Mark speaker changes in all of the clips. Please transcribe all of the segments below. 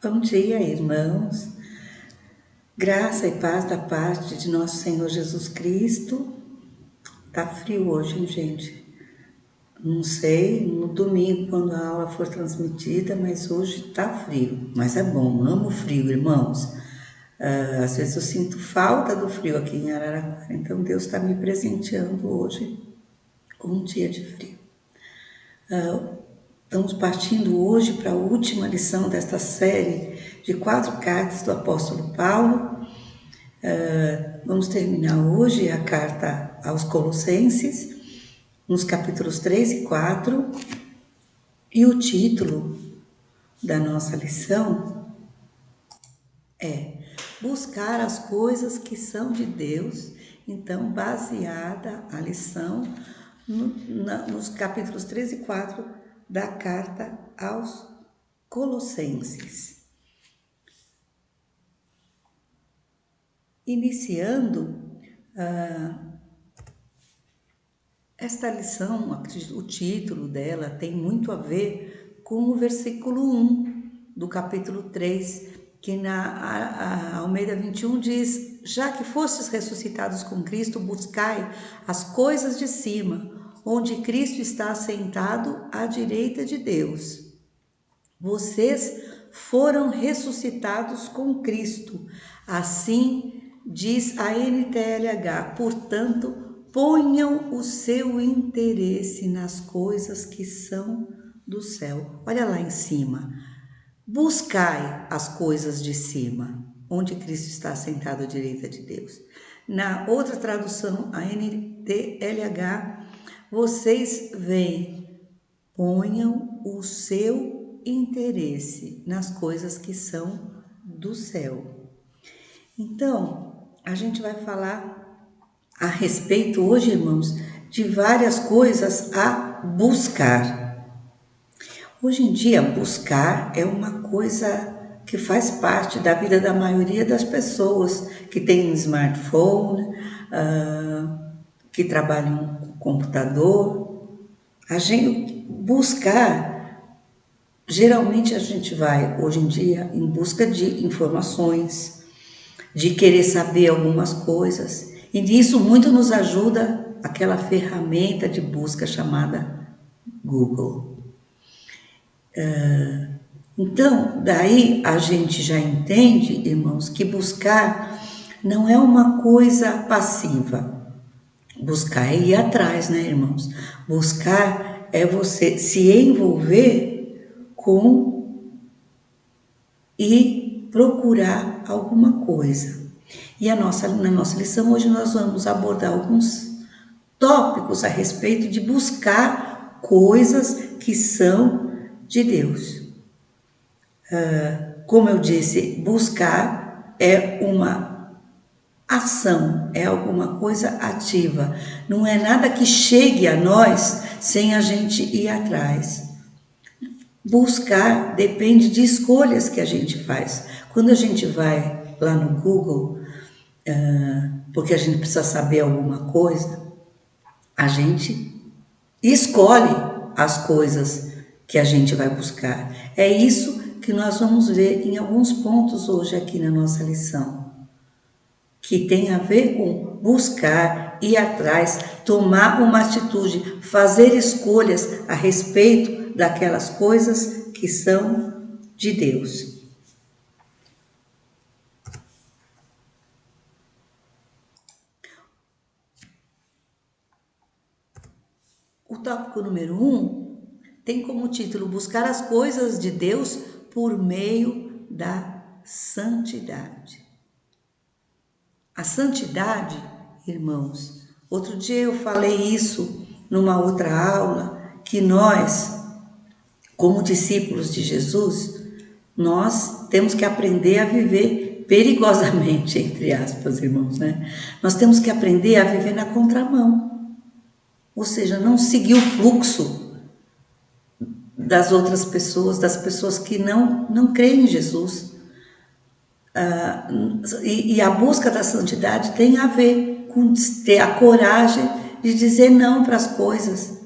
Speaker 1: Bom dia, irmãos. Graça e paz da parte de nosso Senhor Jesus Cristo. Tá frio hoje, hein, gente? Não sei, no domingo, quando a aula for transmitida, mas hoje tá frio. Mas é bom, amo frio, irmãos. Às vezes eu sinto falta do frio aqui em Araraquara, então Deus está me presenteando hoje com um dia de frio. Estamos partindo hoje para a última lição desta série de 4 cartas do apóstolo Paulo. Vamos terminar hoje a carta aos Colossenses, nos capítulos 3 e 4. E o título da nossa lição é Buscar as coisas que são de Deus. Então, baseada a lição nos capítulos 3 e 4 da carta aos Colossenses. Iniciando esta lição, o título dela tem muito a ver com o versículo 1 do capítulo 3, que na Almeida 21 diz: já que fostes ressuscitados com Cristo, buscai as coisas de cima, onde Cristo está assentado à direita de Deus. Vocês foram ressuscitados com Cristo. Assim diz a NTLH, portanto, ponham o seu interesse nas coisas que são do céu. Olha lá em cima. Buscai as coisas de cima, onde Cristo está sentado à direita de Deus. Na outra tradução, a NTLH, vocês veem, ponham o seu interesse nas coisas que são do céu. Então, a gente vai falar a respeito hoje, irmãos, de várias coisas a buscar. Hoje em dia, buscar é uma coisa que faz parte da vida da maioria das pessoas que tem um smartphone, que trabalham com computador. A gente buscar, geralmente a gente vai hoje em dia em busca de informações, de querer saber algumas coisas, e nisso muito nos ajuda aquela ferramenta de busca chamada Google. Então, daí a gente já entende, irmãos, que buscar não é uma coisa passiva. Buscar é ir atrás, né, irmãos? Buscar é você se envolver com e procurar alguma coisa. E na nossa lição hoje nós vamos abordar alguns tópicos a respeito de buscar coisas que são de Deus. Como eu disse, buscar é uma ação, é alguma coisa ativa. Não é nada que chegue a nós sem a gente ir atrás. Buscar depende de escolhas que a gente faz. Quando a gente vai lá no Google, porque a gente precisa saber alguma coisa, a gente escolhe as coisas que a gente vai buscar. É isso que nós vamos ver em alguns pontos hoje aqui na nossa lição, que tem a ver com buscar, ir atrás, tomar uma atitude, fazer escolhas a respeito daquelas coisas que são de Deus. O tópico número 1 tem como título Buscar as coisas de Deus por meio da santidade. A santidade, irmãos, outro dia eu falei isso numa outra aula, que nós, como discípulos de Jesus, nós temos que aprender a viver perigosamente, entre aspas, irmãos, né? Nós temos que aprender a viver na contramão, ou seja, não seguir o fluxo das outras pessoas, das pessoas que não creem em Jesus. E a busca da santidade tem a ver com ter a coragem de dizer não para as coisas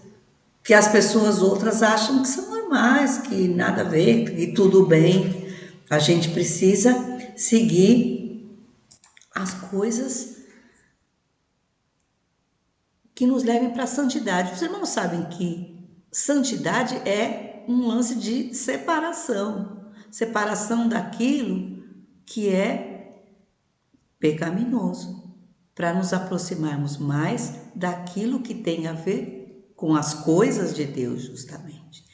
Speaker 1: que as pessoas outras acham que são normais, que nada a ver, que tudo bem. A gente precisa seguir as coisas que nos levem para a santidade. Os irmãos sabem que santidade é um lance de separação daquilo que é pecaminoso, para nos aproximarmos mais daquilo que tem a ver com as coisas de Deus, justamente.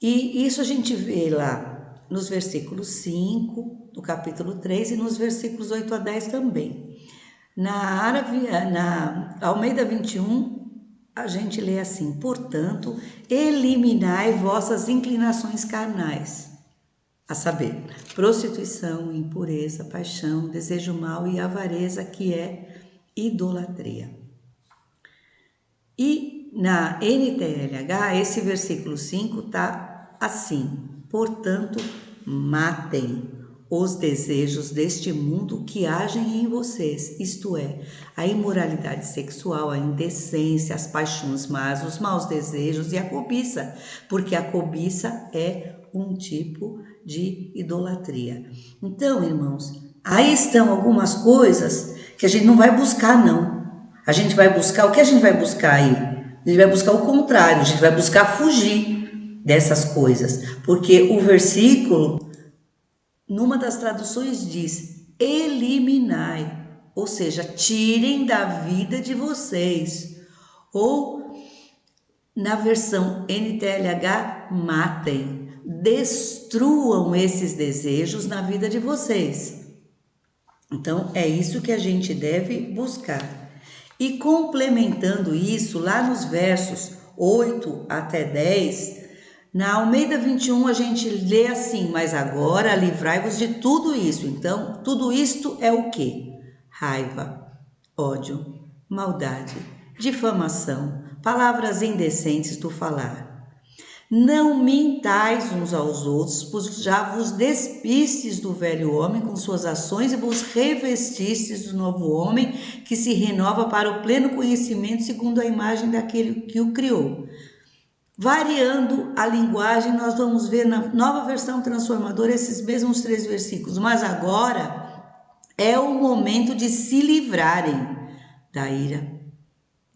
Speaker 1: E isso a gente vê lá nos versículos 5 do capítulo 3 e nos versículos 8 a 10 também. Na Almeida 21, a gente lê assim: portanto, eliminai vossas inclinações carnais, a saber, prostituição, impureza, paixão, desejo mau e avareza, que é idolatria. E na NTLH, esse versículo 5 está assim: portanto, matem os desejos deste mundo que agem em vocês, isto é, a imoralidade sexual, a indecência, as paixões más, os maus desejos e a cobiça, porque a cobiça é um tipo de idolatria. Então, irmãos, aí estão algumas coisas que a gente não vai buscar, não. A gente vai buscar, o que a gente vai buscar aí? A gente vai buscar o contrário, a gente vai buscar fugir dessas coisas, porque o versículo, numa das traduções, diz: eliminai, ou seja, tirem da vida de vocês. Ou na versão NTLH, matem, destruam esses desejos na vida de vocês. Então, é isso que a gente deve buscar. E complementando isso, lá nos versos 8 até 10, na Almeida 21 a gente lê assim: mas agora livrai-vos de tudo isso. Então, tudo isto é o quê? Raiva, ódio, maldade, difamação, palavras indecentes do falar. Não mintais uns aos outros, pois já vos despistes do velho homem com suas ações e vos revestistes do novo homem, que se renova para o pleno conhecimento segundo a imagem daquele que o criou. Variando a linguagem, nós vamos ver na Nova Versão Transformadora esses mesmos 3 versículos. Mas agora é o momento de se livrarem da ira,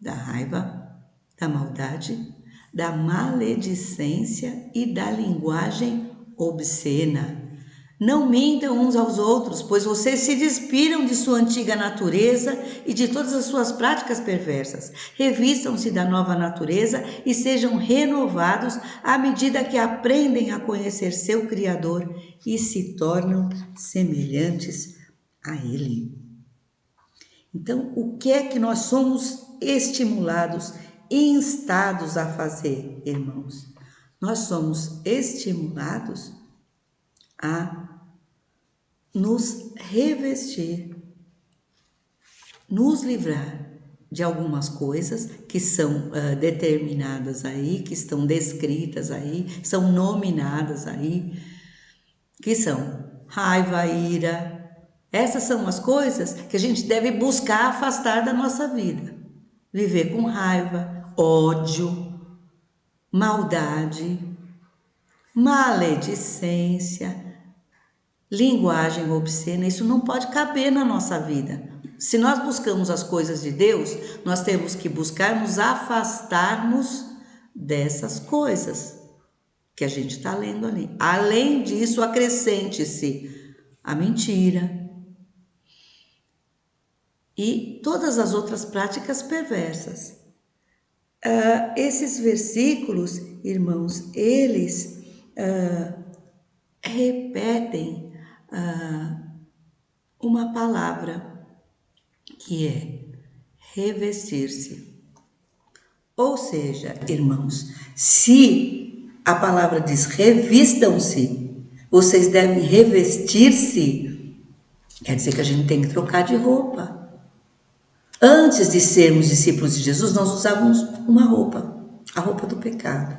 Speaker 1: da raiva, da maldade, da maledicência e da linguagem obscena. Não mintam uns aos outros, pois vocês se despiram de sua antiga natureza e de todas as suas práticas perversas. Revistam-se da nova natureza e sejam renovados à medida que aprendem a conhecer seu Criador e se tornam semelhantes a Ele. Então, o que é que nós somos estimulados, instados a fazer, irmãos? Nós somos estimulados a nos revestir, nos livrar de algumas coisas que são determinadas aí, que estão descritas aí, são nominadas aí, que são raiva, ira. Essas são as coisas que a gente deve buscar afastar da nossa vida. Viver com raiva, ódio, maldade, maledicência, linguagem obscena. Isso não pode caber na nossa vida. Se nós buscamos as coisas de Deus, nós temos que buscar nos afastarmos dessas coisas que a gente está lendo ali. Além disso, acrescente-se a mentira e todas as outras práticas perversas. Esses versículos, irmãos, eles repetem uma palavra que é revestir-se. Ou seja, irmãos, se a palavra diz revistam-se, vocês devem revestir-se, quer dizer que a gente tem que trocar de roupa. Antes de sermos discípulos de Jesus, nós usávamos uma roupa, a roupa do pecado.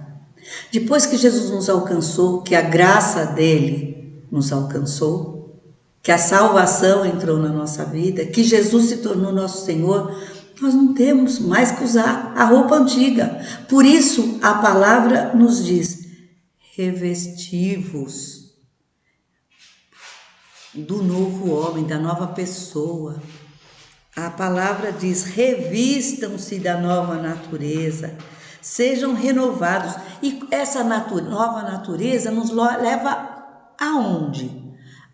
Speaker 1: Depois que Jesus nos alcançou, que a graça dele nos alcançou, que a salvação entrou na nossa vida, que Jesus se tornou nosso Senhor, nós não temos mais que usar a roupa antiga. Por isso, a palavra nos diz: revesti-vos. do novo homem, da nova pessoa. A palavra diz: revistam-se da nova natureza, sejam renovados. E essa nova natureza nos leva aonde?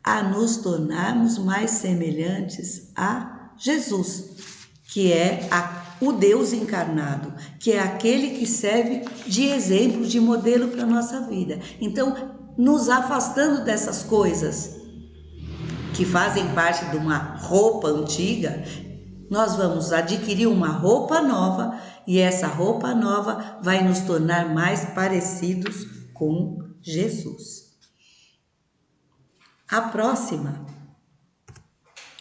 Speaker 1: A nos tornarmos mais semelhantes a Jesus, que é o Deus encarnado, que é aquele que serve de exemplo, de modelo para a nossa vida. Então, nos afastando dessas coisas que fazem parte de uma roupa antiga, nós vamos adquirir uma roupa nova, e essa roupa nova vai nos tornar mais parecidos com Jesus.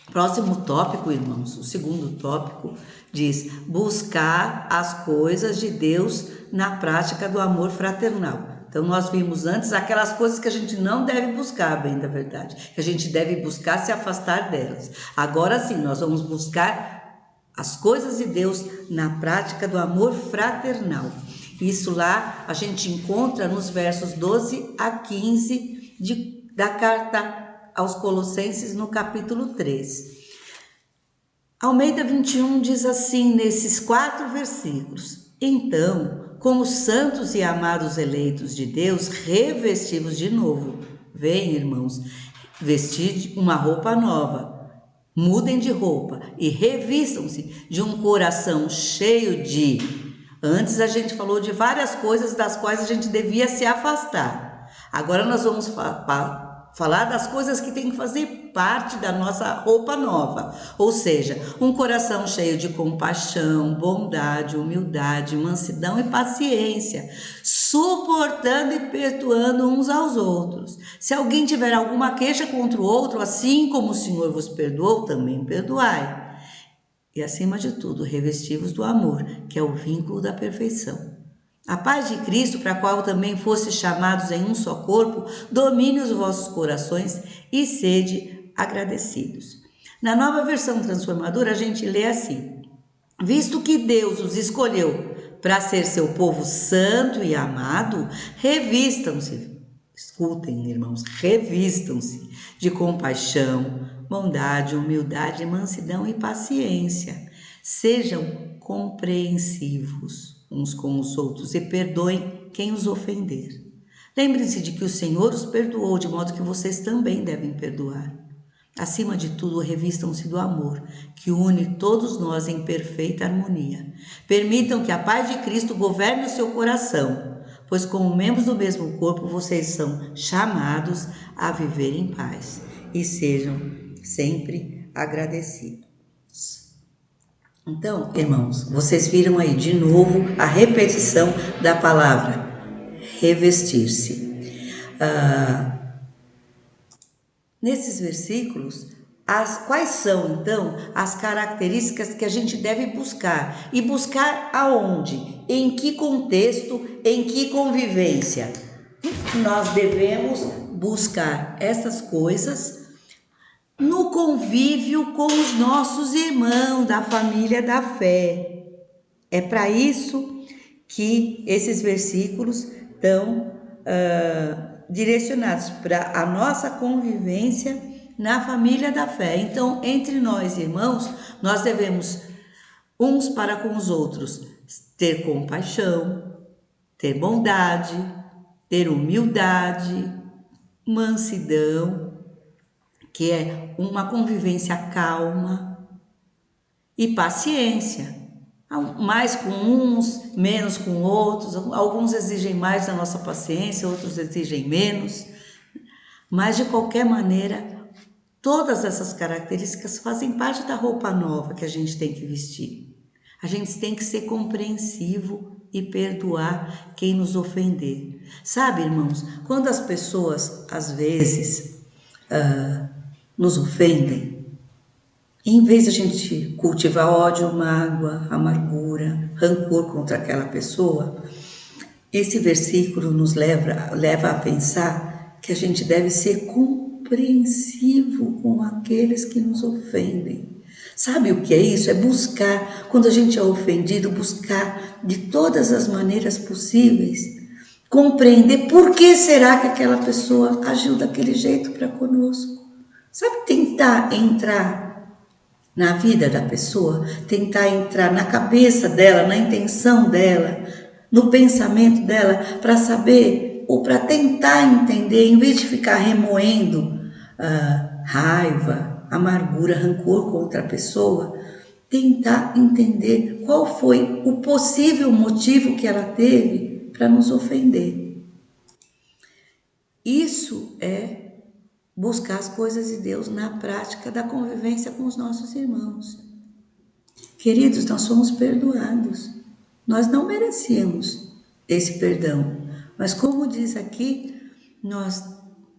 Speaker 1: Próximo tópico, irmãos, o segundo tópico diz: buscar as coisas de Deus na prática do amor fraternal. Então, nós vimos antes aquelas coisas que a gente não deve buscar, bem da verdade, que a gente deve buscar se afastar delas. Agora sim, nós vamos buscar as coisas de Deus na prática do amor fraternal. Isso lá a gente encontra nos versos 12 a 15 da carta aos Colossenses, no capítulo 3. Almeida 21 diz assim, nesses 4 versículos: então, como santos e amados eleitos de Deus, revestivos de novo. Vem, irmãos, vestir uma roupa nova. Mudem de roupa e revistam-se de um coração cheio de... Antes a gente falou de várias coisas das quais a gente devia se afastar. Agora nós vamos falar das coisas que tem que fazer parte da nossa roupa nova. Ou seja, um coração cheio de compaixão, bondade, humildade, mansidão e paciência, suportando e perdoando uns aos outros. Se alguém tiver alguma queixa contra o outro, assim como o Senhor vos perdoou, também perdoai. E acima de tudo, revestivos do amor, que é o vínculo da perfeição. A paz de Cristo, para a qual também fostes chamados em um só corpo, domine os vossos corações e sede agradecidos. Na Nova Versão Transformadora, a gente lê assim: visto que Deus os escolheu para ser seu povo santo e amado, revistam-se, escutem, irmãos, revistam-se de compaixão, bondade, humildade, mansidão e paciência. Sejam compreensivos uns com os outros e perdoem quem os ofender. Lembrem-se de que o Senhor os perdoou, de modo que vocês também devem perdoar. Acima de tudo, revistam-se do amor, que une todos nós em perfeita harmonia. Permitam que a paz de Cristo governe o seu coração, pois como membros do mesmo corpo, vocês são chamados a viver em paz e sejam sempre agradecidos. Então, irmãos, vocês viram aí de novo a repetição da palavra revestir-se. Nesses versículos, quais são então as características que a gente deve buscar? E buscar aonde? Em que contexto? Em que convivência? Nós devemos buscar essas coisas no convívio com os nossos irmãos da família da fé. É para isso que esses versículos estão direcionados para a nossa convivência na família da fé. Então, entre nós, irmãos, nós devemos uns para com os outros ter compaixão, ter bondade, ter humildade, mansidão, que é uma convivência calma, e paciência, mais com uns, menos com outros. Alguns exigem mais da nossa paciência, outros exigem menos, mas de qualquer maneira, todas essas características fazem parte da roupa nova que a gente tem que vestir. A gente tem que ser compreensivo e perdoar quem nos ofender. Sabe, irmãos, quando as pessoas, às vezes, nos ofendem, em vez de a gente cultivar ódio, mágoa, amargura, rancor contra aquela pessoa, esse versículo nos leva a pensar que a gente deve ser compreensivo com aqueles que nos ofendem. Sabe o que é isso? É buscar, quando a gente é ofendido, buscar de todas as maneiras possíveis, compreender por que será que aquela pessoa agiu daquele jeito para conosco. Sabe, tentar entrar na vida da pessoa, tentar entrar na cabeça dela, na intenção dela, no pensamento dela, para saber ou para tentar entender, em vez de ficar remoendo raiva, amargura, rancor contra a pessoa, tentar entender qual foi o possível motivo que ela teve para nos ofender. Isso é buscar as coisas de Deus na prática da convivência com os nossos irmãos. Queridos, nós somos perdoados. Nós não merecíamos esse perdão. Mas como diz aqui, nós,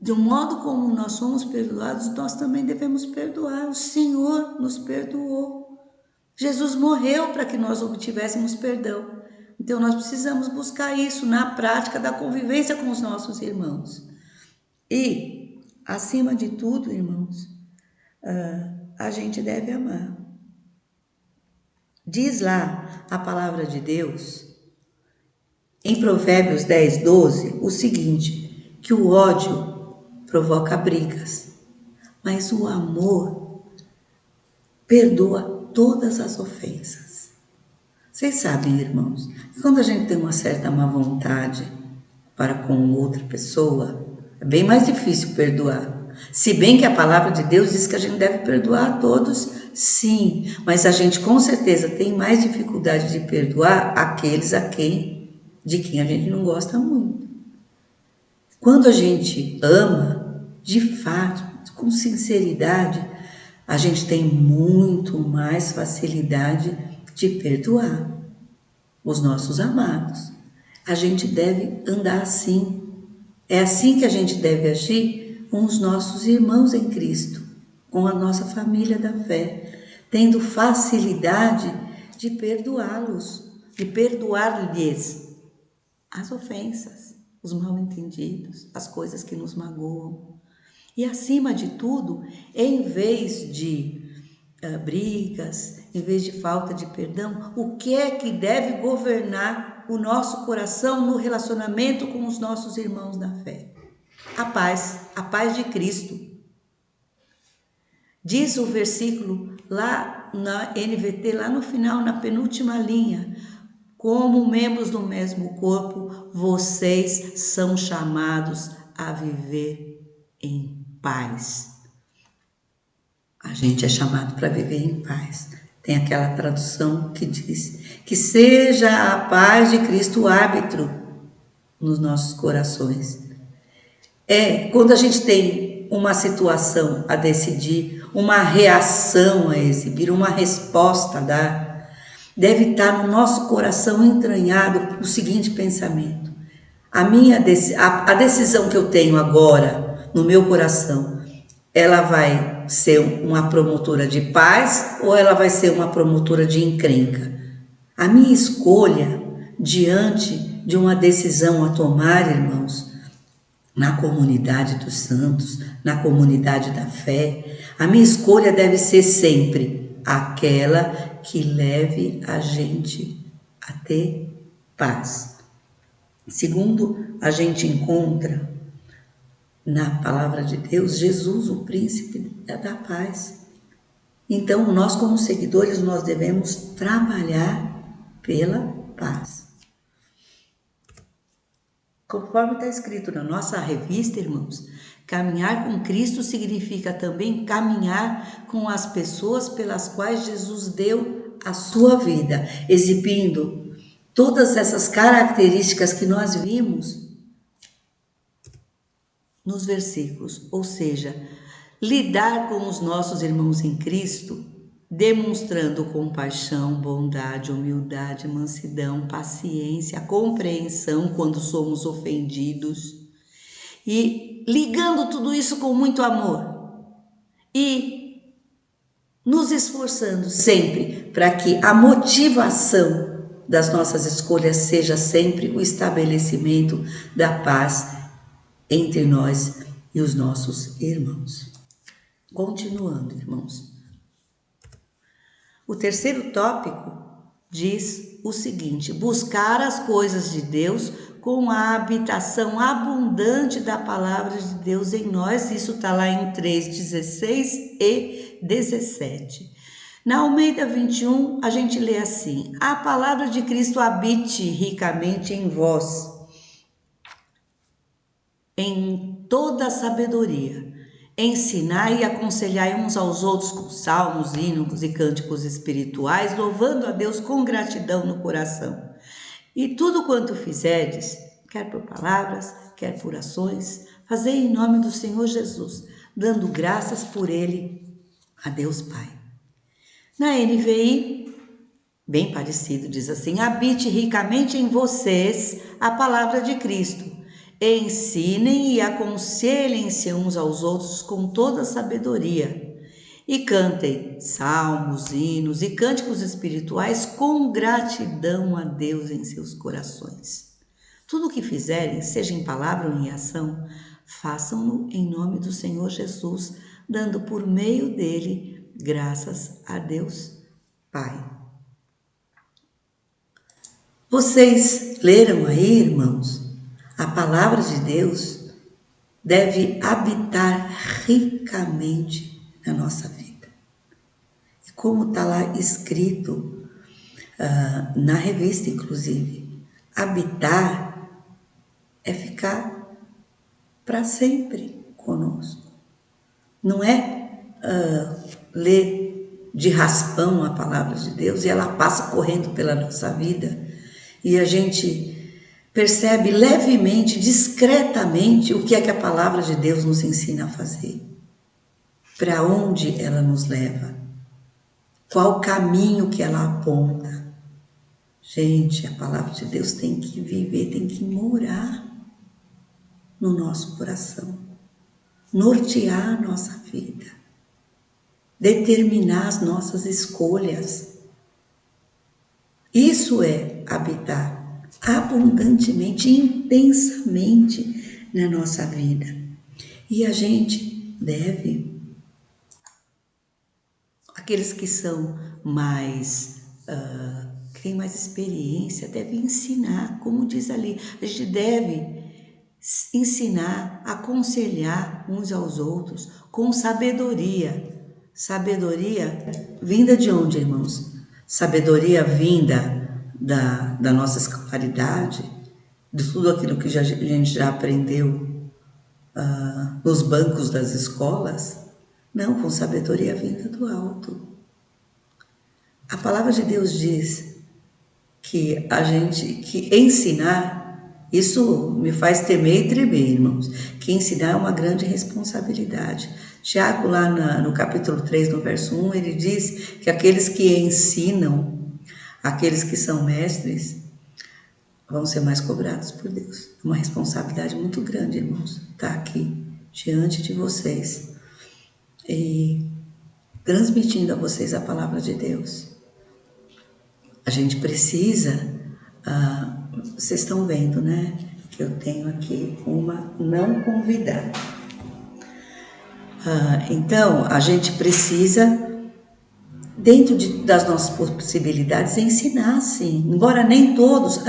Speaker 1: de um modo como nós somos perdoados, nós também devemos perdoar. O Senhor nos perdoou. Jesus morreu para que nós obtivéssemos perdão. Então nós precisamos buscar isso na prática da convivência com os nossos irmãos. E, acima de tudo, irmãos, a gente deve amar. Diz lá a palavra de Deus, em Provérbios 10, 12, o seguinte, que o ódio provoca brigas, mas o amor perdoa todas as ofensas. Vocês sabem, irmãos, que quando a gente tem uma certa má vontade para com outra pessoa, é bem mais difícil perdoar. Se bem que a palavra de Deus diz que a gente deve perdoar a todos, sim, mas a gente com certeza tem mais dificuldade de perdoar aqueles de quem a gente não gosta muito. Quando a gente ama, de fato, com sinceridade, a gente tem muito mais facilidade de perdoar os nossos amados. A gente deve andar assim. É assim que a gente deve agir com os nossos irmãos em Cristo, com a nossa família da fé, tendo facilidade de perdoá-los, de perdoar-lhes as ofensas, os mal-entendidos, as coisas que nos magoam. E acima de tudo, em vez de brigas, em vez de falta de perdão, o que é que deve governar o nosso coração no relacionamento com os nossos irmãos da fé? A paz de Cristo. Diz o versículo lá na NVT, lá no final, na penúltima linha, como membros do mesmo corpo, vocês são chamados a viver em paz. A gente é chamado para viver em paz. Tem aquela tradução que diz que seja a paz de Cristo o árbitro nos nossos corações. Quando a gente tem uma situação a decidir, uma reação a exibir, uma resposta a dar, deve estar no nosso coração entranhado o seguinte pensamento: a decisão que eu tenho agora no meu coração, ela vai ser uma promotora de paz ou ela vai ser uma promotora de encrenca? A minha escolha diante de uma decisão a tomar, irmãos, na comunidade dos santos, na comunidade da fé, a minha escolha deve ser sempre aquela que leve a gente a ter paz. Segundo, a gente encontra na palavra de Deus, Jesus, o príncipe da paz. Então, nós como seguidores, nós devemos trabalhar pela paz. Conforme está escrito na nossa revista, irmãos, caminhar com Cristo significa também caminhar com as pessoas pelas quais Jesus deu a sua vida, exibindo todas essas características que nós vimos nos versículos, ou seja, lidar com os nossos irmãos em Cristo, demonstrando compaixão, bondade, humildade, mansidão, paciência, compreensão quando somos ofendidos e ligando tudo isso com muito amor e nos esforçando sempre para que a motivação das nossas escolhas seja sempre o estabelecimento da paz entre nós e os nossos irmãos. Continuando, irmãos. O terceiro tópico diz o seguinte: buscar as coisas de Deus com a habitação abundante da palavra de Deus em nós. Isso está lá em 3:16 e 17. Na Almeida 21, a gente lê assim: a palavra de Cristo habite ricamente em vós, em toda a sabedoria. Ensinai e aconselhai uns aos outros com salmos, hinos e cânticos espirituais, louvando a Deus com gratidão no coração. E tudo quanto fizerdes, quer por palavras, quer por ações, fazei em nome do Senhor Jesus, dando graças por Ele a Deus Pai. Na NVI, bem parecido, diz assim: habite ricamente em vocês a palavra de Cristo. Ensinem e aconselhem-se uns aos outros com toda sabedoria. E cantem salmos, hinos e cânticos espirituais com gratidão a Deus em seus corações. Tudo o que fizerem, seja em palavra ou em ação, façam-no em nome do Senhor Jesus, dando por meio dele graças a Deus Pai. Vocês leram aí, irmãos? A palavra de Deus deve habitar ricamente na nossa vida. E como está lá escrito, na revista inclusive, habitar é ficar para sempre conosco. Não é ler de raspão a palavra de Deus e ela passa correndo pela nossa vida e a gente percebe levemente, discretamente, o que é que a palavra de Deus nos ensina a fazer. Para onde ela nos leva. Qual o caminho que ela aponta. Gente, a palavra de Deus tem que viver, tem que morar no nosso coração. Nortear a nossa vida. Determinar as nossas escolhas. Isso é habitar abundantemente, intensamente na nossa vida. E a gente deve, aqueles que são mais, que têm mais experiência, devem ensinar, como diz ali, a gente deve ensinar, aconselhar uns aos outros com sabedoria. Sabedoria vinda de onde, irmãos? Sabedoria vinda da nossa escolaridade, de tudo aquilo que a gente já aprendeu nos bancos das escolas? Não, com sabedoria vinda do alto. A palavra de Deus diz que que ensinar, isso me faz temer e tremer, irmãos, que ensinar é uma grande responsabilidade. Tiago, lá no capítulo 3, no verso 1, ele diz que aqueles que ensinam, aqueles que são mestres, vão ser mais cobrados por Deus. É uma responsabilidade muito grande, irmãos, estar aqui diante de vocês e transmitindo a vocês a palavra de Deus. A gente precisa, vocês estão vendo, né, que eu tenho aqui uma não convidada. Então, a gente precisa, dentro das nossas possibilidades, ensinar, sim. Embora nem todos,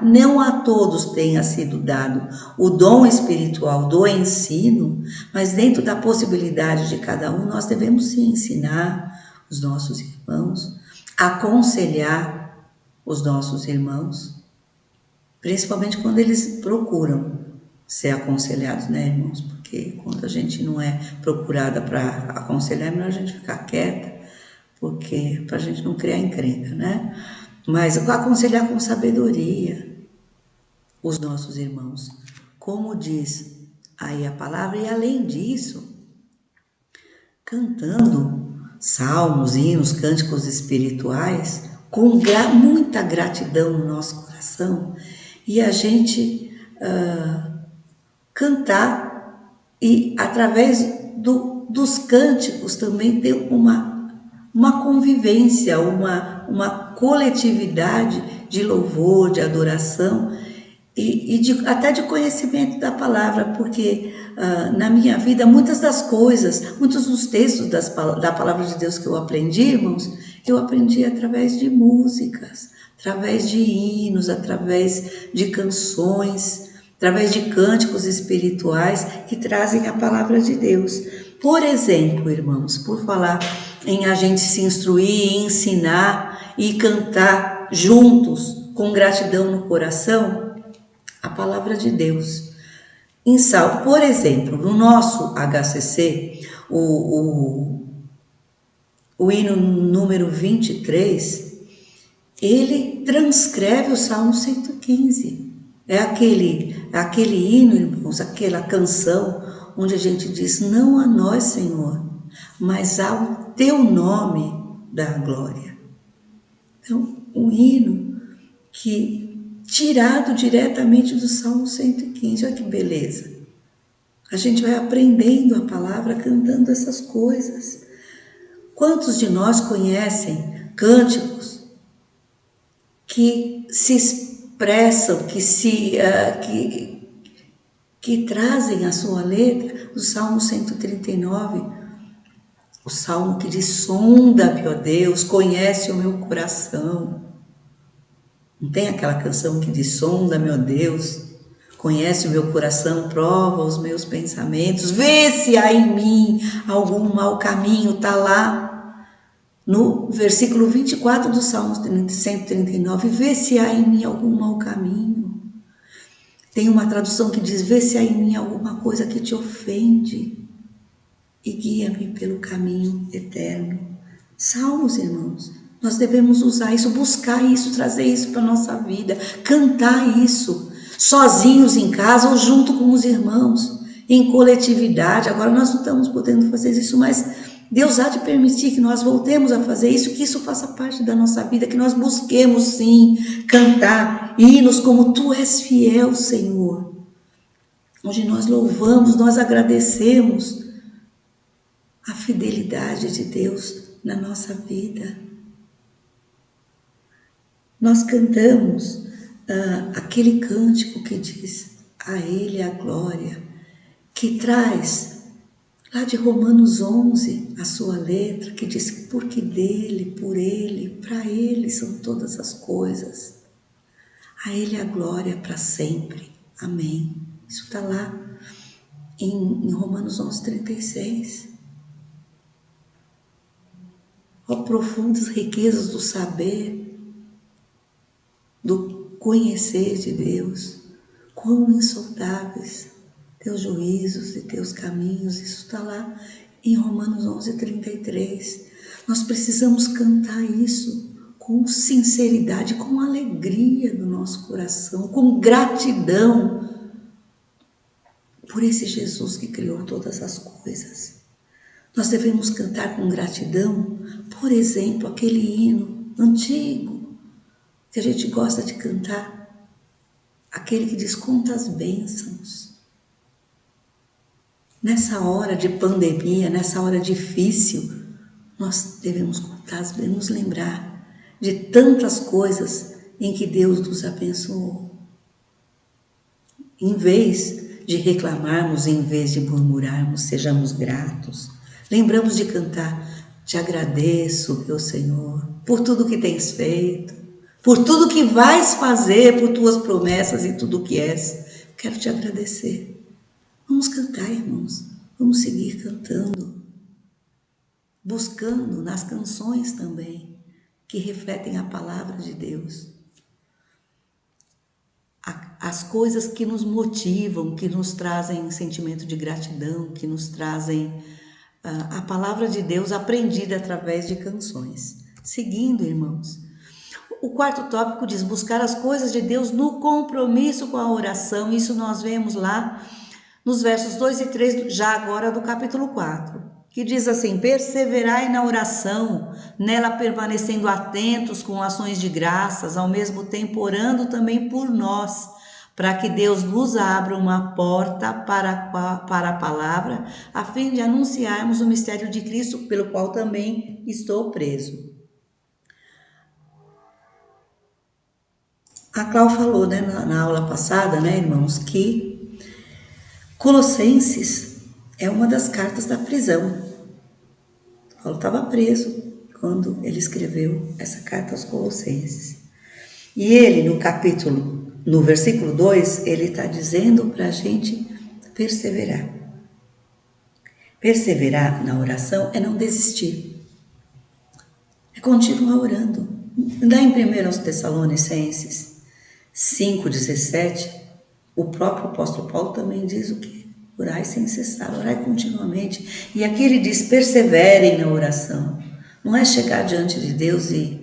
Speaker 1: não a todos tenha sido dado o dom espiritual do ensino, mas dentro da possibilidade de cada um, nós devemos sim ensinar os nossos irmãos, aconselhar os nossos irmãos, principalmente quando eles procuram ser aconselhados, né, irmãos? Porque quando a gente não é procurada para aconselhar, é melhor a gente ficar quieta, porque para a gente não criar encrenca, né? Mas aconselhar com sabedoria os nossos irmãos, como diz aí a palavra, e além disso, cantando salmos, hinos, cânticos espirituais, com muita gratidão no nosso coração, e a gente cantar e através dos cânticos também ter uma convivência, uma coletividade de louvor, de adoração e até de conhecimento da palavra, porque na minha vida muitos dos textos da palavra de Deus que eu aprendi, irmãos, Eu aprendi através de músicas, através de hinos, através de canções, através de cânticos espirituais que trazem a palavra de Deus. Por exemplo, irmãos, por falar em a gente se instruir, ensinar e cantar juntos, com gratidão no coração, a palavra de Deus. Em salmo, por exemplo, no nosso HCC, o hino número 23, ele transcreve o Salmo 115. É aquele hino, irmãos, aquela canção onde a gente diz: não a nós, Senhor, mas ao teu nome dá a glória. Então, um hino tirado diretamente do Salmo 115. Olha que beleza. A gente vai aprendendo a palavra, cantando essas coisas. Quantos de nós conhecem cânticos que se expressam, que trazem a sua letra? O Salmo 139, o Salmo que diz: sonda-me, ó Deus, conhece o meu coração. Não tem aquela canção que diz: sonda-me, ó Deus, conhece o meu coração, prova os meus pensamentos, vê se há em mim algum mau caminho. Está lá no versículo 24 do Salmo 139, vê se há em mim algum mau caminho. Tem uma tradução que diz: vê se há em mim alguma coisa que te ofende e guia-me pelo caminho eterno. Salmos, irmãos, nós devemos usar isso, buscar isso, trazer isso para a nossa vida, cantar isso, sozinhos em casa ou junto com os irmãos, em coletividade. Agora nós não estamos podendo fazer isso, mas Deus há de permitir que nós voltemos a fazer isso, que isso faça parte da nossa vida, que nós busquemos sim cantar hinos como Tu és fiel, Senhor, onde nós louvamos, nós agradecemos a fidelidade de Deus na nossa vida. Nós cantamos aquele cântico que diz: a Ele a glória, que traz lá de Romanos 11, a sua letra, que diz: porque dele, por ele, para ele são todas as coisas. A ele a glória para sempre. Amém. Isso está lá em Romanos 11, 36. Ó profundas riquezas do saber, do conhecer de Deus, quão insondáveis teus juízos e teus caminhos. Isso está lá em Romanos 11, 33. Nós precisamos cantar isso com sinceridade, com alegria no nosso coração, com gratidão por esse Jesus que criou todas as coisas. Nós devemos cantar com gratidão, por exemplo, aquele hino antigo que a gente gosta de cantar, aquele que diz: conta as bênçãos. Nessa hora de pandemia, nessa hora difícil, nós devemos nos lembrar de tantas coisas em que Deus nos abençoou. Em vez de reclamarmos, em vez de murmurarmos, sejamos gratos. Lembramos de cantar: te agradeço, meu Senhor, por tudo que tens feito, por tudo que vais fazer, por tuas promessas e tudo que és. Quero te agradecer. Vamos cantar, irmãos. Vamos seguir cantando, buscando nas canções também, que refletem a palavra de Deus. As coisas que nos motivam, que nos trazem sentimento de gratidão, que nos trazem a palavra de Deus aprendida através de canções. Seguindo, irmãos, o quarto tópico diz: buscar as coisas de Deus no compromisso com a oração. Isso nós vemos lá nos versos 2 e 3, já agora do capítulo 4, que diz assim: perseverai na oração, nela permanecendo atentos com ações de graças, ao mesmo tempo orando também por nós, para que Deus nos abra uma porta para a palavra, a fim de anunciarmos o mistério de Cristo, pelo qual também estou preso. A Clau falou, né, na aula passada, né, irmãos, que Colossenses é uma das cartas da prisão. Paulo estava preso. quando ele escreveu essa carta aos Colossenses. E ele, no versículo 2, ele está dizendo para a gente perseverar. Perseverar na oração é não desistir. É continuar orando. Lá em 1 Tessalonicenses 5,17, o próprio apóstolo Paulo também diz o quê? Orai sem cessar, orai continuamente. E aqui ele diz, perseverem na oração. Não é chegar diante de Deus e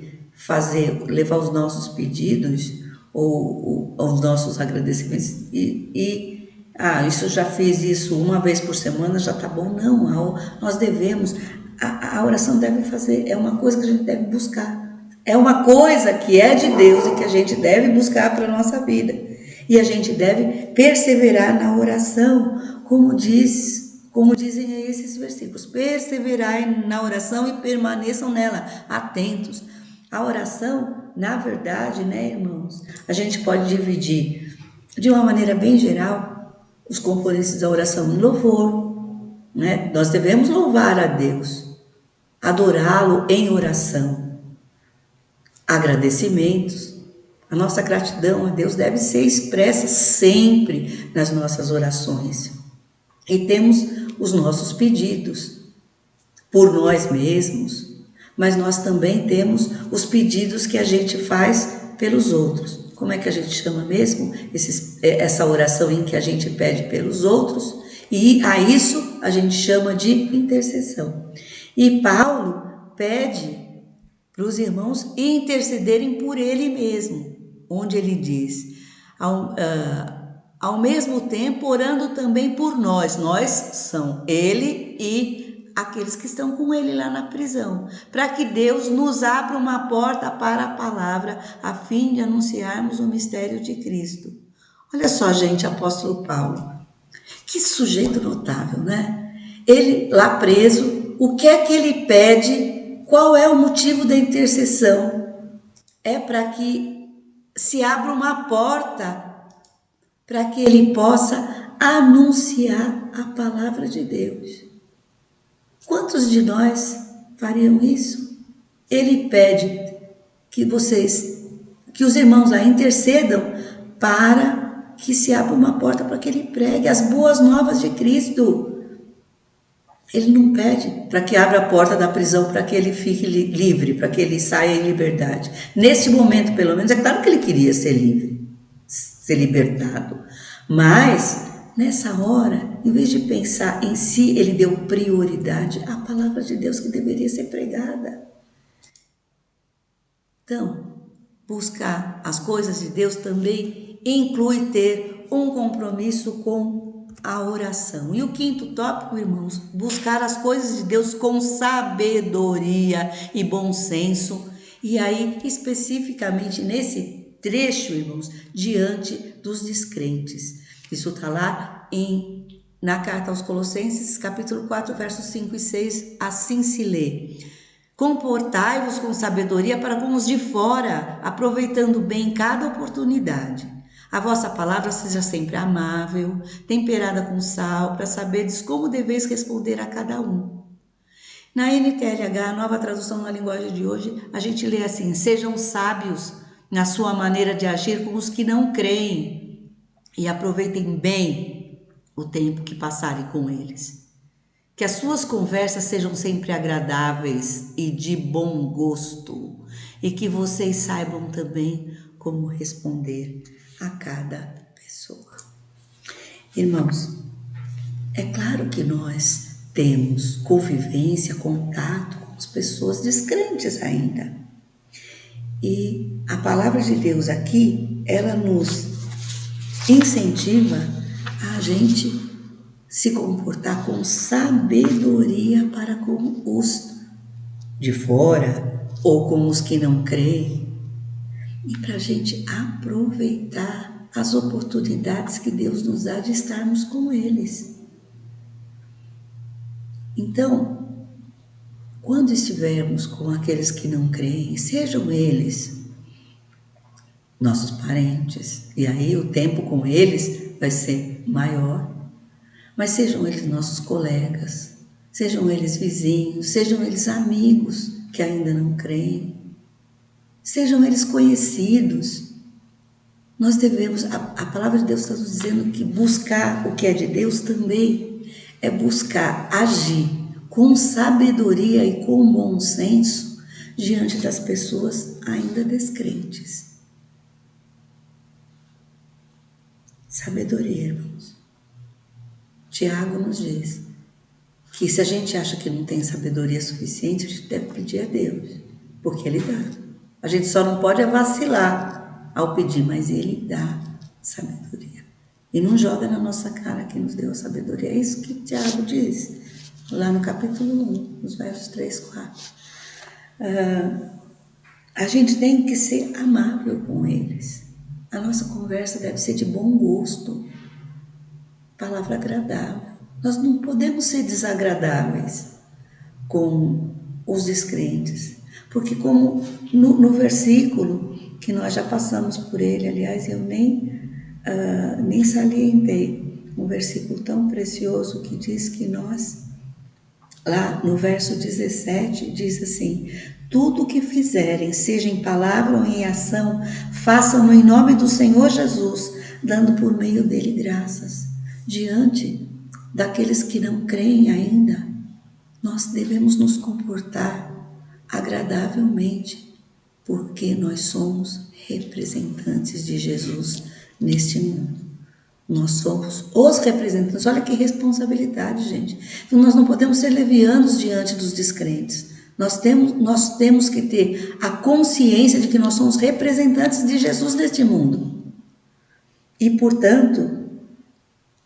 Speaker 1: levar os nossos pedidos ou os nossos agradecimentos isso já fiz isso uma vez por semana, já tá bom. Não, nós devemos, a oração deve fazer, é uma coisa que a gente deve buscar. É uma coisa que é de Deus e que a gente deve buscar para a nossa vida. E a gente deve perseverar na oração, como dizem aí esses versículos. Perseverai na oração e permaneçam nela, atentos. A oração, na verdade, né, irmãos, a gente pode dividir de uma maneira bem geral os componentes da oração em louvor, né? Nós devemos louvar a Deus, adorá-lo em oração. Agradecimentos. A nossa gratidão a Deus deve ser expressa sempre nas nossas orações. E temos os nossos pedidos por nós mesmos, mas nós também temos os pedidos que a gente faz pelos outros. Como é que a gente chama mesmo essa oração em que a gente pede pelos outros? E a isso a gente chama de intercessão. E Paulo pede para os irmãos intercederem por ele mesmo, onde ele diz, ao mesmo tempo orando também por nós são ele e aqueles que estão com ele lá na prisão, para que Deus nos abra uma porta para a palavra, a fim de anunciarmos o mistério de Cristo. Olha só, gente, apóstolo Paulo, que sujeito notável, né? Ele lá preso, o que é que ele pede? Qual é o motivo da intercessão? É para que se abra uma porta, para que ele possa anunciar a palavra de Deus. Quantos de nós fariam isso? Ele pede que os irmãos lá intercedam para que se abra uma porta para que ele pregue as boas novas de Cristo. Ele não pede para que abra a porta da prisão, para que ele fique livre, para que ele saia em liberdade. Nesse momento, pelo menos, é claro que ele queria ser livre, ser libertado. Mas, nessa hora, em vez de pensar em si, ele deu prioridade à palavra de Deus que deveria ser pregada. Então, buscar as coisas de Deus também inclui ter um compromisso com a oração. E o quinto tópico, irmãos, buscar as coisas de Deus com sabedoria e bom senso. E aí, especificamente nesse trecho, irmãos, diante dos descrentes. Isso está lá na carta aos Colossenses, capítulo 4, versos 5 e 6, assim se lê. Comportai-vos com sabedoria para com os de fora, aproveitando bem cada oportunidade. A vossa palavra seja sempre amável, temperada com sal, para saberdes como deveis responder a cada um. Na NTLH, nova tradução na linguagem de hoje, a gente lê assim: sejam sábios na sua maneira de agir com os que não creem e aproveitem bem o tempo que passarem com eles. Que as suas conversas sejam sempre agradáveis e de bom gosto, e que vocês saibam também como responder a cada pessoa. Irmãos, é claro que nós temos convivência, contato com as pessoas descrentes ainda. E a palavra de Deus aqui, ela nos incentiva a gente se comportar com sabedoria para com os de fora ou com os que não creem, e para a gente aproveitar as oportunidades que Deus nos dá de estarmos com eles. Então, quando estivermos com aqueles que não creem, sejam eles nossos parentes, e aí o tempo com eles vai ser maior, mas sejam eles nossos colegas, sejam eles vizinhos, sejam eles amigos, que ainda não creem. Sejam eles conhecidos. Nós devemos, a palavra de Deus está nos dizendo que buscar o que é de Deus também é buscar agir com sabedoria e com bom senso diante das pessoas ainda descrentes. Sabedoria, irmãos. Tiago nos diz que se a gente acha que não tem sabedoria suficiente, a gente deve pedir a Deus, porque Ele dá. A gente só não pode vacilar ao pedir, mas Ele dá sabedoria. E não joga na nossa cara que nos deu a sabedoria. É isso que Tiago diz, lá no capítulo 1, nos versos 3, 4. A gente tem que ser amável com eles. A nossa conversa deve ser de bom gosto, palavra agradável. Nós não podemos ser desagradáveis com os descrentes, porque como no versículo, que nós já passamos por ele, aliás, eu nem salientei, um versículo tão precioso que diz que nós, lá no verso 17, diz assim: tudo o que fizerem, seja em palavra ou em ação, façam-no em nome do Senhor Jesus, dando por meio dele graças. Diante daqueles que não creem ainda, nós devemos nos comportar agradavelmente, porque nós somos representantes de Jesus neste mundo. Nós somos os representantes. Olha que responsabilidade, gente. Então, nós não podemos ser levianos diante dos descrentes. Nós temos que ter a consciência de que nós somos representantes de Jesus neste mundo. E, portanto,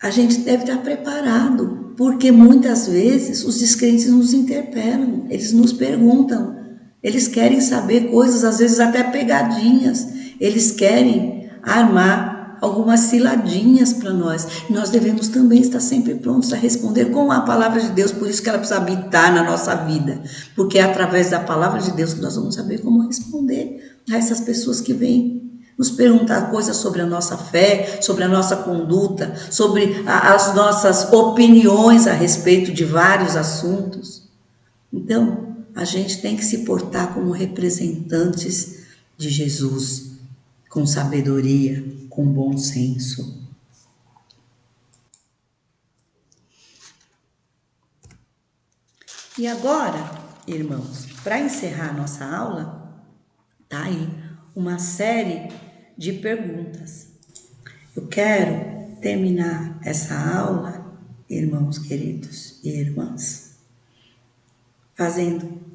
Speaker 1: a gente deve estar preparado, porque muitas vezes os descrentes nos interpelam, eles nos perguntam, eles querem saber coisas, às vezes até pegadinhas, eles querem armar algumas ciladinhas para nós. Nós devemos também estar sempre prontos a responder com a palavra de Deus, por isso que ela precisa habitar na nossa vida, porque é através da palavra de Deus que nós vamos saber como responder a essas pessoas que vêm nos perguntar coisas sobre a nossa fé, sobre a nossa conduta, sobre as nossas opiniões a respeito de vários assuntos. Então, a gente tem que se portar como representantes de Jesus, com sabedoria, com bom senso. E agora, irmãos, para encerrar a nossa aula, tá aí uma série de perguntas. Eu quero terminar essa aula, irmãos queridos e irmãs,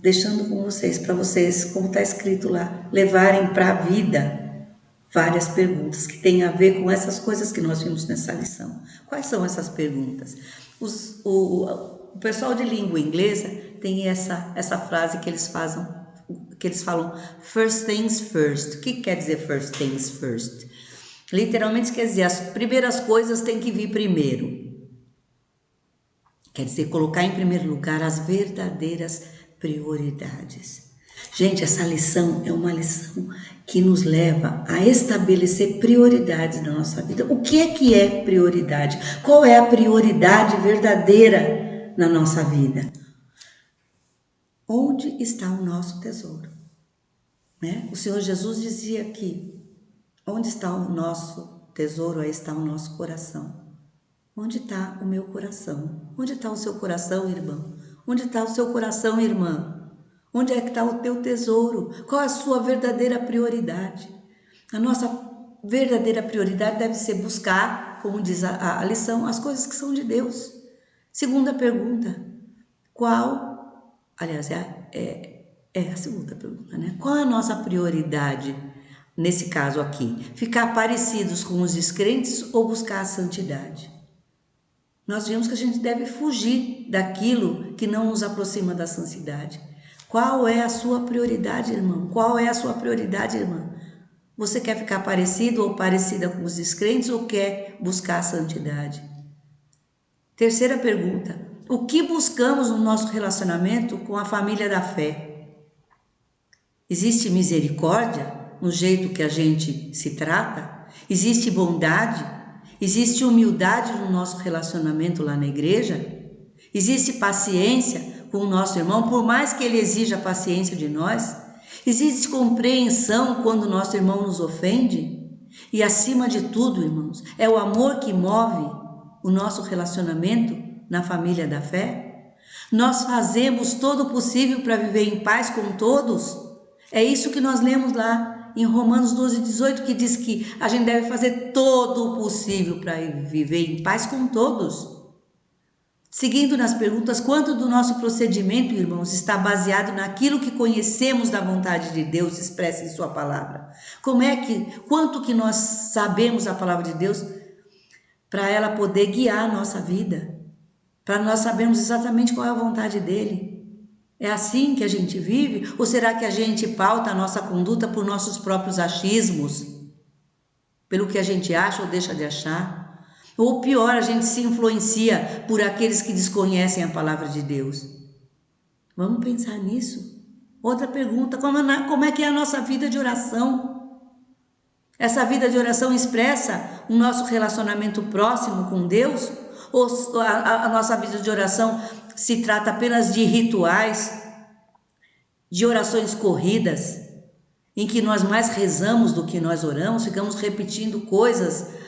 Speaker 1: deixando com vocês, para vocês, como está escrito lá, levarem para a vida várias perguntas que têm a ver com essas coisas que nós vimos nessa lição. Quais são essas perguntas? O pessoal de língua inglesa tem essa frase que eles falam first things first. O que quer dizer first things first? Literalmente quer dizer, as primeiras coisas têm que vir primeiro. Quer dizer, colocar em primeiro lugar as verdadeiras prioridades. Gente, essa lição é uma lição que nos leva a estabelecer prioridades na nossa vida. O que é prioridade? Qual é a prioridade verdadeira na nossa vida? Onde está o nosso tesouro? Né? O Senhor Jesus dizia que onde está o nosso tesouro, aí está o nosso coração. Onde está o meu coração? Onde está o seu coração, irmão? Onde está o seu coração, irmã? Onde é que está o teu tesouro? Qual é a sua verdadeira prioridade? A nossa verdadeira prioridade deve ser buscar, como diz a lição, as coisas que são de Deus. Segunda pergunta, aliás, é a segunda pergunta, né? Qual é a nossa prioridade nesse caso aqui? Ficar parecidos com os descrentes ou buscar a santidade? Nós vimos que a gente deve fugir daquilo que não nos aproxima da santidade. Qual é a sua prioridade, irmão? Qual é a sua prioridade, irmã? Você quer ficar parecido ou parecida com os descrentes ou quer buscar a santidade? Terceira pergunta, o que buscamos no nosso relacionamento com a família da fé? Existe misericórdia no jeito que a gente se trata? Existe bondade? Existe humildade no nosso relacionamento lá na igreja? Existe paciência com o nosso irmão, por mais que ele exija paciência de nós? Existe compreensão quando o nosso irmão nos ofende? E acima de tudo, irmãos, é o amor que move o nosso relacionamento na família da fé? Nós fazemos todo o possível para viver em paz com todos? É isso que nós lemos lá em Romanos 12:18, que diz que a gente deve fazer todo o possível para viver em paz com todos. Seguindo nas perguntas, quanto do nosso procedimento, irmãos, está baseado naquilo que conhecemos da vontade de Deus expressa em sua palavra? Quanto que nós sabemos a palavra de Deus para ela poder guiar a nossa vida? Para nós sabermos exatamente qual é a vontade dele? É assim que a gente vive? Ou será que a gente pauta a nossa conduta por nossos próprios achismos? Pelo que a gente acha ou deixa de achar? Ou pior, a gente se influencia por aqueles que desconhecem a palavra de Deus? Vamos pensar nisso. Outra pergunta, como é que é a nossa vida de oração? Essa vida de oração expressa o nosso relacionamento próximo com Deus? Ou a nossa vida de oração se trata apenas de rituais, de orações corridas, em que nós mais rezamos do que nós oramos, ficamos repetindo coisas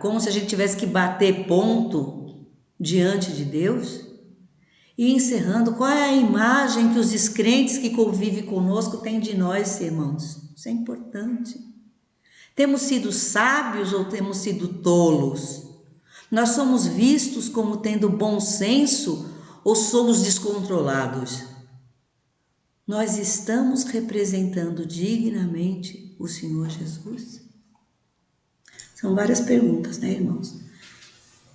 Speaker 1: como se a gente tivesse que bater ponto diante de Deus? E encerrando, qual é a imagem que os descrentes que convivem conosco têm de nós, irmãos? Isso é importante. Temos sido sábios ou temos sido tolos? Nós somos vistos como tendo bom senso ou somos descontrolados? Nós estamos representando dignamente o Senhor Jesus? São várias perguntas, né, irmãos?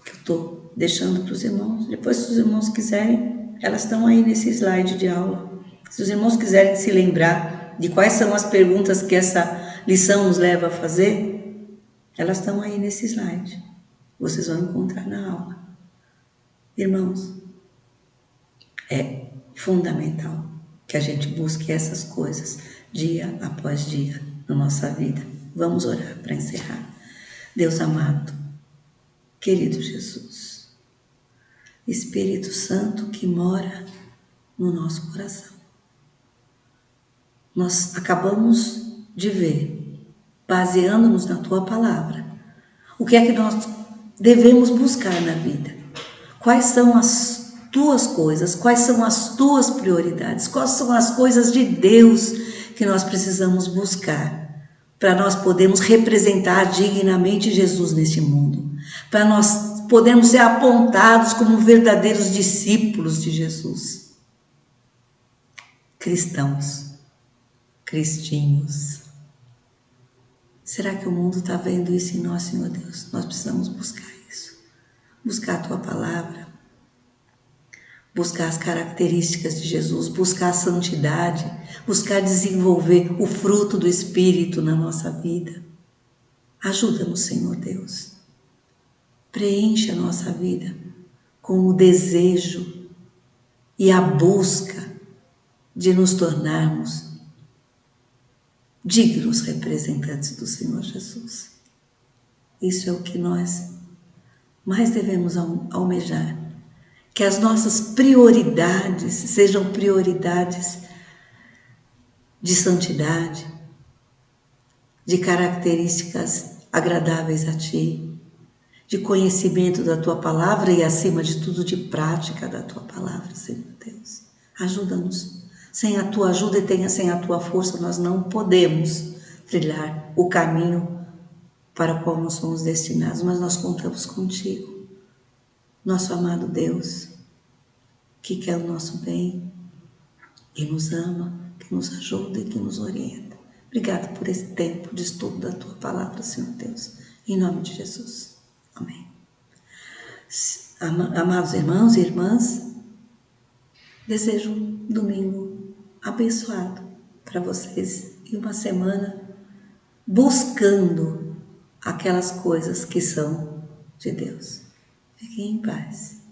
Speaker 1: Que eu estou deixando para os irmãos. Depois, se os irmãos quiserem, elas estão aí nesse slide de aula. Se os irmãos quiserem se lembrar de quais são as perguntas que essa lição nos leva a fazer, elas estão aí nesse slide. Vocês vão encontrar na aula. Irmãos, é fundamental que a gente busque essas coisas dia após dia na nossa vida. Vamos orar para encerrar. Deus amado, querido Jesus, Espírito Santo que mora no nosso coração. Nós acabamos de ver, baseando-nos na Tua palavra, o que é que nós devemos buscar na vida. Quais são as Tuas coisas, quais são as Tuas prioridades, quais são as coisas de Deus que nós precisamos buscar para nós podermos representar dignamente Jesus neste mundo, para nós podermos ser apontados como verdadeiros discípulos de Jesus, cristãos, cristinhos. Será que o mundo está vendo isso em nós, Senhor Deus? Nós precisamos buscar isso, buscar a Tua palavra, buscar as características de Jesus, buscar a santidade, buscar desenvolver o fruto do Espírito na nossa vida. Ajuda-nos, Senhor Deus. Preenche a nossa vida com o desejo e a busca de nos tornarmos dignos representantes do Senhor Jesus. Isso é o que nós mais devemos almejar. Que as nossas prioridades sejam prioridades de santidade, de características agradáveis a Ti, de conhecimento da Tua palavra e, acima de tudo, de prática da Tua palavra, Senhor Deus. Ajuda-nos. Sem a Tua ajuda e sem a Tua força, nós não podemos trilhar o caminho para o qual nós somos destinados, mas nós contamos contigo. Nosso amado Deus, que quer o nosso bem, que nos ama, que nos ajuda e que nos orienta. Obrigada por esse tempo de estudo da Tua palavra, Senhor Deus. Em nome de Jesus. Amém. Amados irmãos e irmãs, desejo um domingo abençoado para vocês e uma semana buscando aquelas coisas que são de Deus. Fiquem em paz.